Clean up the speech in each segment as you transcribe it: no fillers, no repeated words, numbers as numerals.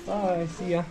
Bye, see ya.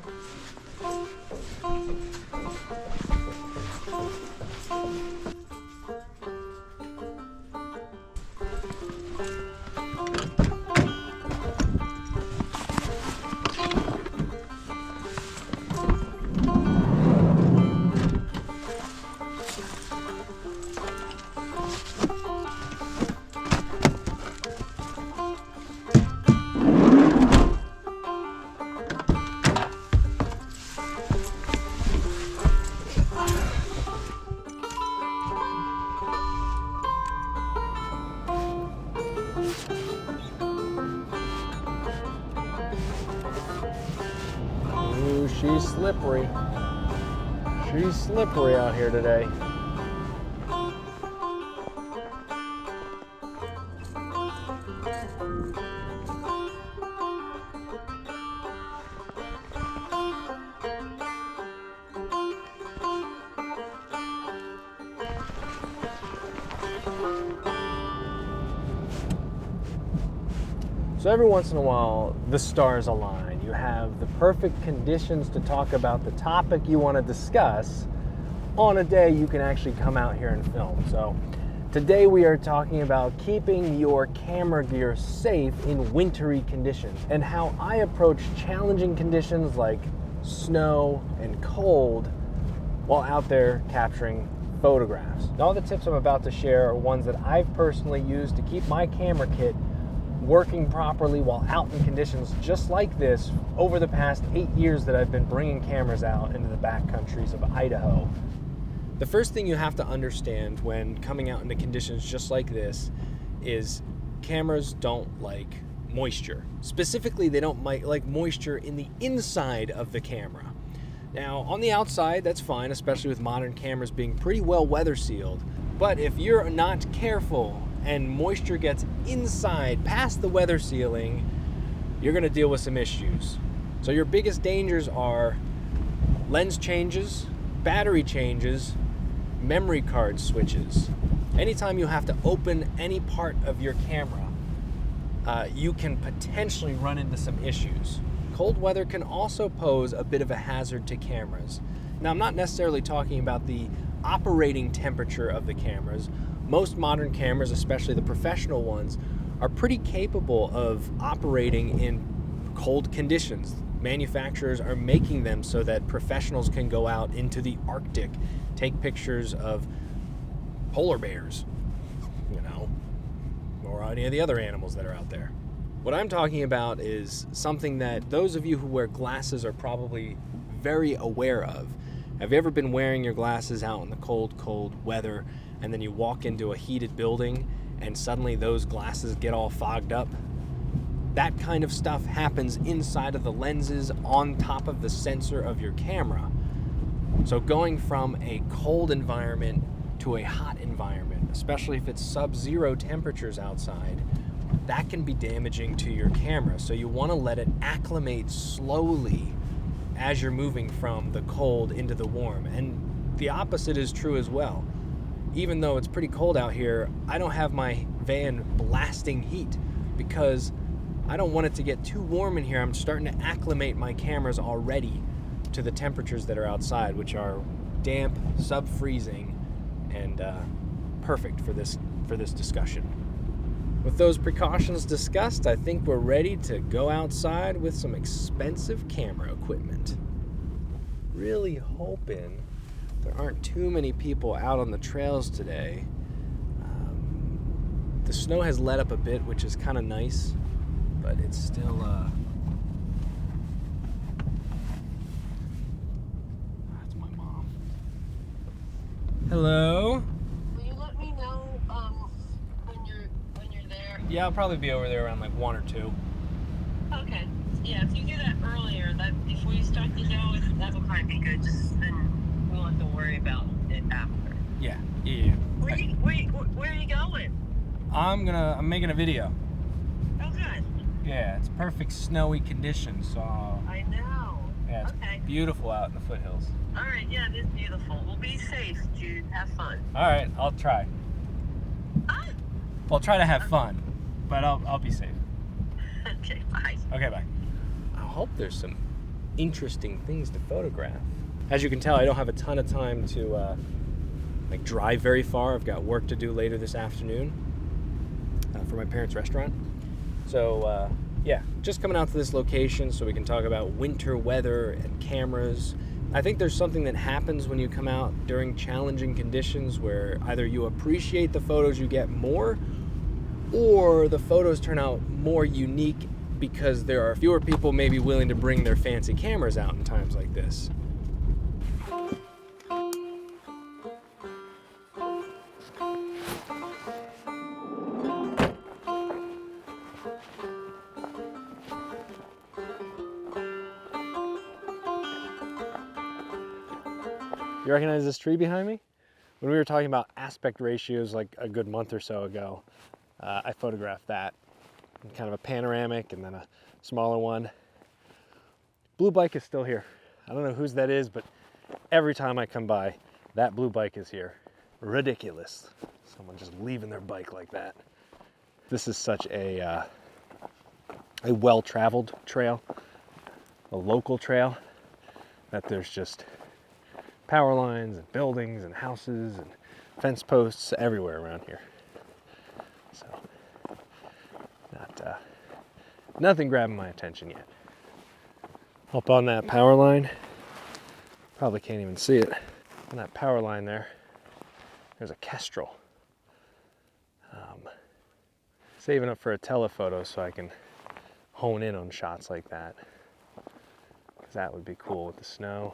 Ooh, she's slippery. She's slippery out here today. So every once in a while, the stars align. You have the perfect conditions to talk about the topic you want to discuss on a day you can actually come out here and film. So today we are talking about keeping your camera gear safe in wintry conditions and how I approach challenging conditions like snow and cold while out there capturing photographs. And all the tips I'm about to share are ones that I've personally used to keep my camera kit working properly while out in conditions just like this over the past 8 years that I've been bringing cameras out into the backcountries of Idaho. The first thing you have to understand when coming out into conditions just like this is cameras don't like moisture. Specifically, they don't like moisture in the inside of the camera. Now, on the outside, that's fine, especially with modern cameras being pretty well weather sealed. But if you're not careful and moisture gets inside past the weather sealing, you're going to deal with some issues. So your biggest dangers are lens changes, battery changes, memory card switches. Anytime you have to open any part of your camera, you can potentially run into some issues. Cold weather can also pose a bit of a hazard to cameras. Now, I'm not necessarily talking about the operating temperature of the cameras. Most modern cameras, especially the professional ones, are pretty capable of operating in cold conditions. Manufacturers are making them so that professionals can go out into the Arctic, take pictures of polar bears, or any of the other animals that are out there. What I'm talking about is something that those of you who wear glasses are probably very aware of. Have you ever been wearing your glasses out in the cold, cold weather, and then you walk into a heated building and suddenly those glasses get all fogged up? That kind of stuff happens inside of the lenses on top of the sensor of your camera. So going from a cold environment to a hot environment, especially if it's sub-zero temperatures outside, that can be damaging to your camera. So you want to let it acclimate slowly as you're moving from the cold into the warm. And the opposite is true as well. Even though it's pretty cold out here, I don't have my van blasting heat because I don't want it to get too warm in here. I'm starting to acclimate my cameras already to the temperatures that are outside, which are damp, sub-freezing, and perfect for this discussion. With those precautions discussed, I think we're ready to go outside with some expensive camera equipment. Really hoping there aren't too many people out on the trails today. The snow has let up a bit, which is kind of nice, but it's still that's my mom. Hello? Will you let me know when you're there? Yeah, I'll probably be over there around like 1 or 2. Okay. Yeah, if you do that earlier, that before you start the show, that would probably be good. Just then we won't have to worry about it after. Yeah. Where are you going? I'm making a video. Oh, good. Yeah, it's perfect snowy conditions, so I know. yeah, it's Okay. beautiful out in the foothills. All right. Yeah, it is beautiful. Well, be safe, Jude. Have fun. All right, I'll try. Ah! Well, I'll try to have fun, but I'll be safe. Okay. Bye. Okay, bye. I hope there's some interesting things to photograph. As you can tell, I don't have a ton of time to like drive very far. I've got work to do later this afternoon for my parents' restaurant. So yeah, just coming out to this location so we can talk about winter weather and cameras. I think there's something that happens when you come out during challenging conditions where either you appreciate the photos you get more, or the photos turn out more unique because there are fewer people maybe willing to bring their fancy cameras out in times like this. You recognize this tree behind me? When we were talking about aspect ratios like a good month or so ago, I photographed that. Kind of a panoramic and then a smaller one. Blue bike is still here. I don't know whose that is, but every time I come by, that blue bike is here. Ridiculous. Someone just leaving their bike like that. This is such a well-traveled trail, a local trail, that there's just power lines and buildings and houses and fence posts everywhere around here. So, nothing grabbing my attention yet. Up on that power line, probably can't even see it. On that power line there's a kestrel. Saving up for a telephoto so I can hone in on shots like that. Because that would be cool with the snow.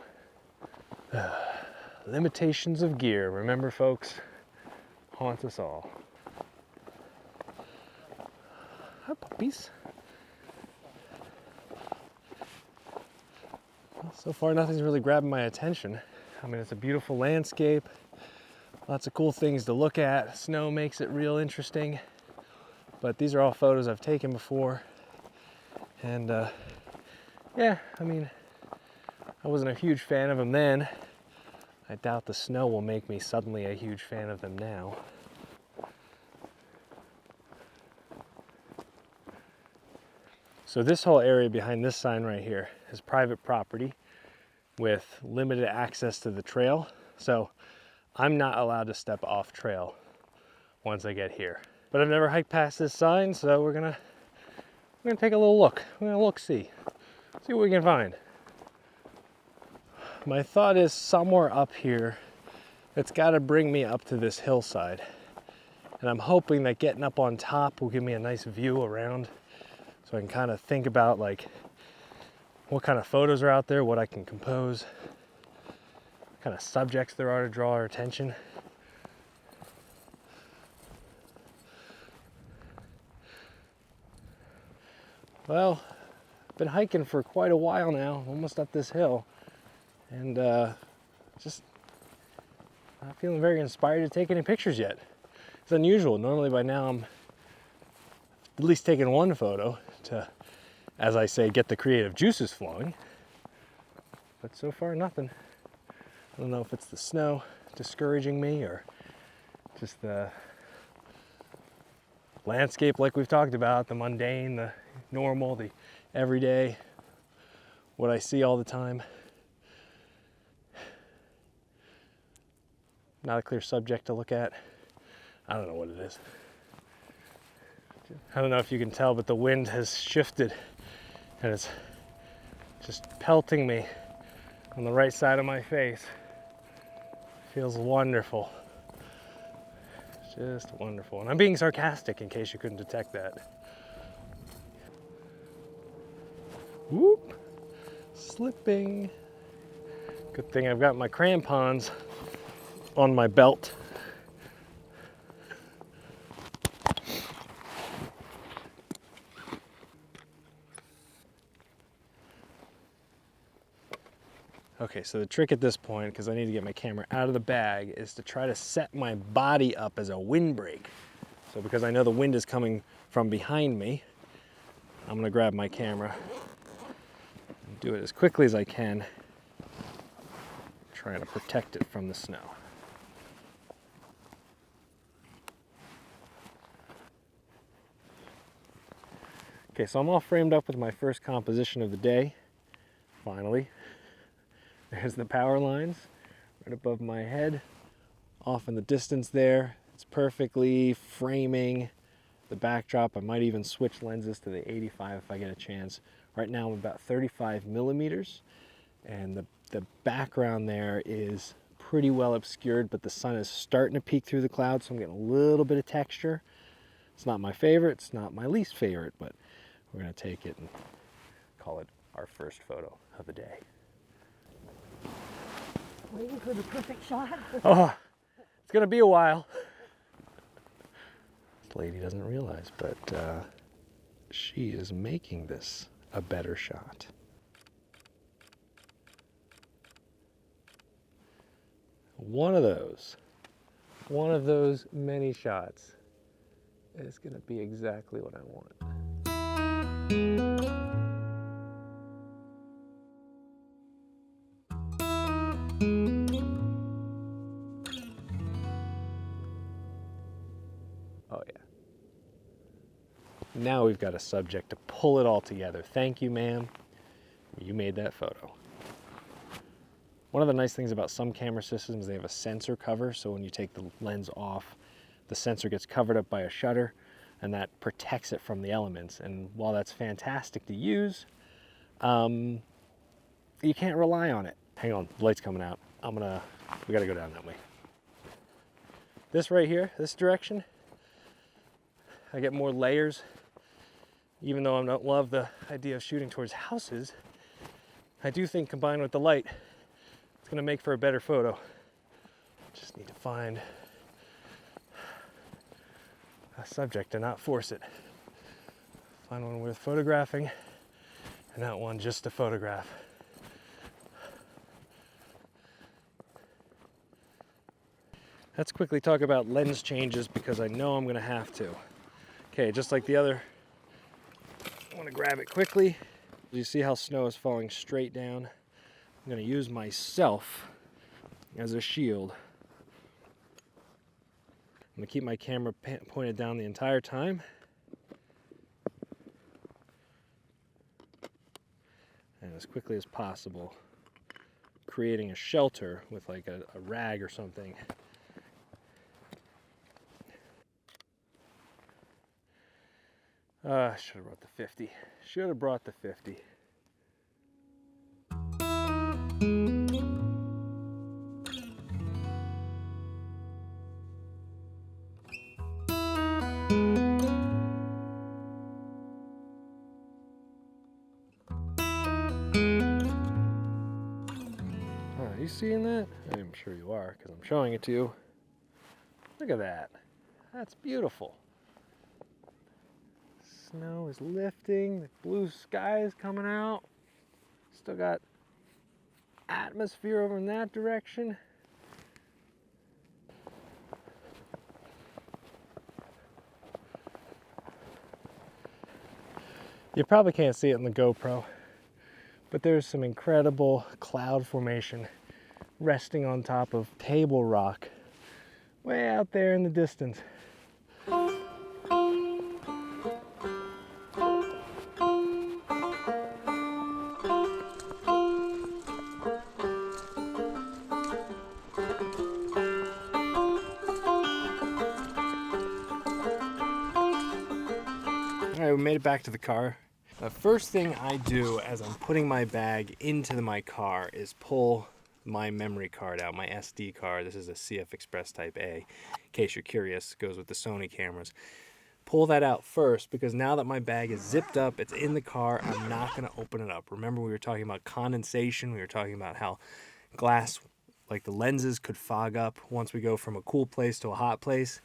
Limitations of gear, remember folks, haunt us all. Hi puppies. Well, so far nothing's really grabbing my attention. I mean, it's a beautiful landscape, lots of cool things to look at. Snow makes it real interesting, but these are all photos I've taken before. And yeah, I mean, I wasn't a huge fan of them then. I doubt the snow will make me suddenly a huge fan of them now. So this whole area behind this sign right here is private property with limited access to the trail. So I'm not allowed to step off trail once I get here. But I've never hiked past this sign, so we're gonna take a little look. We're gonna see what we can find. My thought is somewhere up here, it's got to bring me up to this hillside. And I'm hoping that getting up on top will give me a nice view around so I can kind of think about like what kind of photos are out there, what I can compose, what kind of subjects there are to draw our attention. Well, I've been hiking for quite a while now, almost up this hill. And just not feeling very inspired to take any pictures yet. It's unusual. Normally by now I'm at least taking one photo to, as I say, get the creative juices flowing. But so far nothing. I don't know if it's the snow discouraging me or just the landscape like we've talked about, the mundane, the normal, the everyday, what I see all the time. Not a clear subject to look at. I don't know what it is. I don't know if you can tell, but the wind has shifted and it's just pelting me on the right side of my face. Feels wonderful. Just wonderful. And I'm being sarcastic in case you couldn't detect that. Whoop! Slipping. Good thing I've got my crampons on my belt. Okay, so the trick at this point, because I need to get my camera out of the bag, is to try to set my body up as a windbreak. So because I know the wind is coming from behind me, I'm gonna grab my camera and do it as quickly as I can, trying to protect it from the snow. Okay, so I'm all framed up with my first composition of the day. Finally, there's the power lines right above my head. Off in the distance there, it's perfectly framing the backdrop. I might even switch lenses to the 85 if I get a chance. Right now I'm about 35 millimeters, and the background there is pretty well obscured, but the sun is starting to peek through the clouds, so I'm getting a little bit of texture. It's not my favorite, it's not my least favorite, but we're gonna take it and call it our first photo of the day. Waiting for the perfect shot. Oh, it's gonna be a while. This lady doesn't realize, but she is making this a better shot. One of those many shots is gonna be exactly what I want. Oh yeah. Now we've got a subject to pull it all together. Thank you, ma'am. You made that photo. One of the nice things about some camera systems, they have a sensor cover, so when you take the lens off, the sensor gets covered up by a shutter, and that protects it from the elements. And while that's fantastic to use, you can't rely on it. Hang on, the light's coming out. We gotta go down that way. This right here, this direction, I get more layers. Even though I don't love the idea of shooting towards houses, I do think combined with the light, it's gonna make for a better photo. Just need to find a subject and not force it. Find one worth photographing and not one just to photograph. Let's quickly talk about lens changes because I know I'm gonna have to. Okay, just like the other, I wanna grab it quickly. You see how snow is falling straight down? I'm gonna use myself as a shield. I'm gonna keep my camera pointed down the entire time. And as quickly as possible, creating a shelter with like a rag or something. I should have brought the 50. Should have brought the 50. Are you seeing that? I'm sure you are, because I'm showing it to you. Look at that. That's beautiful. Snow is lifting, the blue sky is coming out. Still got atmosphere over in that direction. You probably can't see it in the GoPro, but there's some incredible cloud formation resting on top of Table Rock way out there in the distance. All right, we made it back to the car. The first thing I do as I'm putting my bag into my car is pull my memory card out, my SD card. This is a CF Express Type A. In case you're curious, it goes with the Sony cameras. Pull that out first because now that my bag is zipped up, it's in the car, I'm not gonna open it up. Remember we were talking about condensation, we were talking about how glass, like the lenses could fog up once we go from a cool place to a hot place.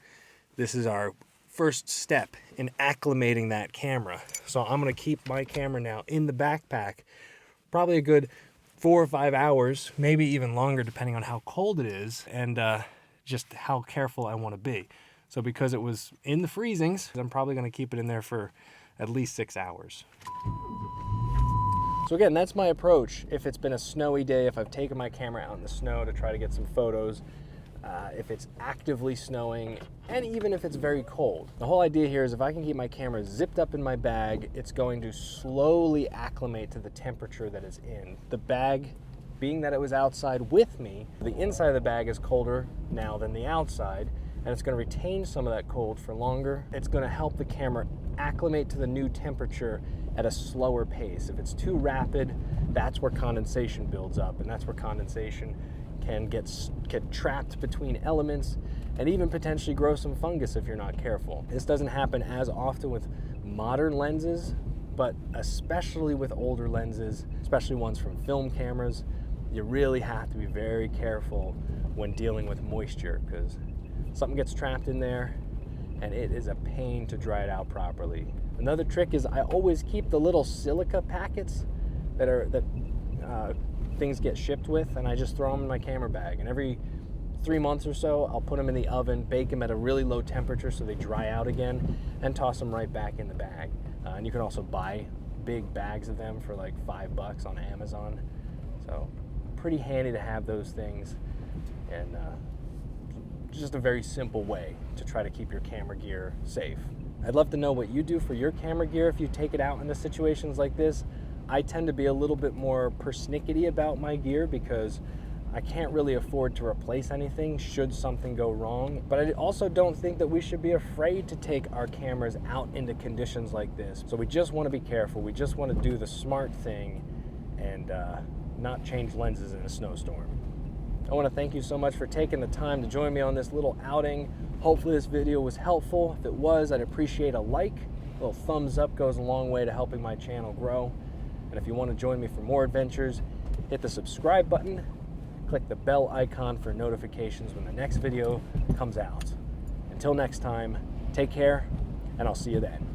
This is our first step in acclimating that camera. So I'm gonna keep my camera now in the backpack, probably a good 4 or 5 hours, maybe even longer depending on how cold it is and just how careful I wanna be. So because it was in the freezings, I'm probably gonna keep it in there for at least 6 hours. So again, that's my approach. If it's been a snowy day, if I've taken my camera out in the snow to try to get some photos, if it's actively snowing, and even if it's very cold. The whole idea here is if I can keep my camera zipped up in my bag, it's going to slowly acclimate to the temperature that is in. The bag, being that it was outside with me, the inside of the bag is colder now than the outside, and it's going to retain some of that cold for longer. It's going to help the camera acclimate to the new temperature at a slower pace. If it's too rapid, that's where condensation builds up, and that's where condensation can get trapped between elements and even potentially grow some fungus if you're not careful. This doesn't happen as often with modern lenses, but especially with older lenses, especially ones from film cameras, you really have to be very careful when dealing with moisture, because something gets trapped in there and it is a pain to dry it out properly. Another trick is I always keep the little silica packets that things get shipped with, and I just throw them in my camera bag, and every 3 months or so I'll put them in the oven, bake them at a really low temperature so they dry out again, and toss them right back in the bag. And you can also buy big bags of them for like $5 on Amazon, so pretty handy to have those things, and just a very simple way to try to keep your camera gear safe. I'd love to know what you do for your camera gear if you take it out into situations like this. I tend to be a little bit more persnickety about my gear because I can't really afford to replace anything should something go wrong. But I also don't think that we should be afraid to take our cameras out into conditions like this. So we just want to be careful. We just want to do the smart thing and not change lenses in a snowstorm. I want to thank you so much for taking the time to join me on this little outing. Hopefully this video was helpful. If it was, I'd appreciate a like. A little thumbs up goes a long way to helping my channel grow. And if you want to join me for more adventures, hit the subscribe button, click the bell icon for notifications when the next video comes out. Until next time, take care, and I'll see you then.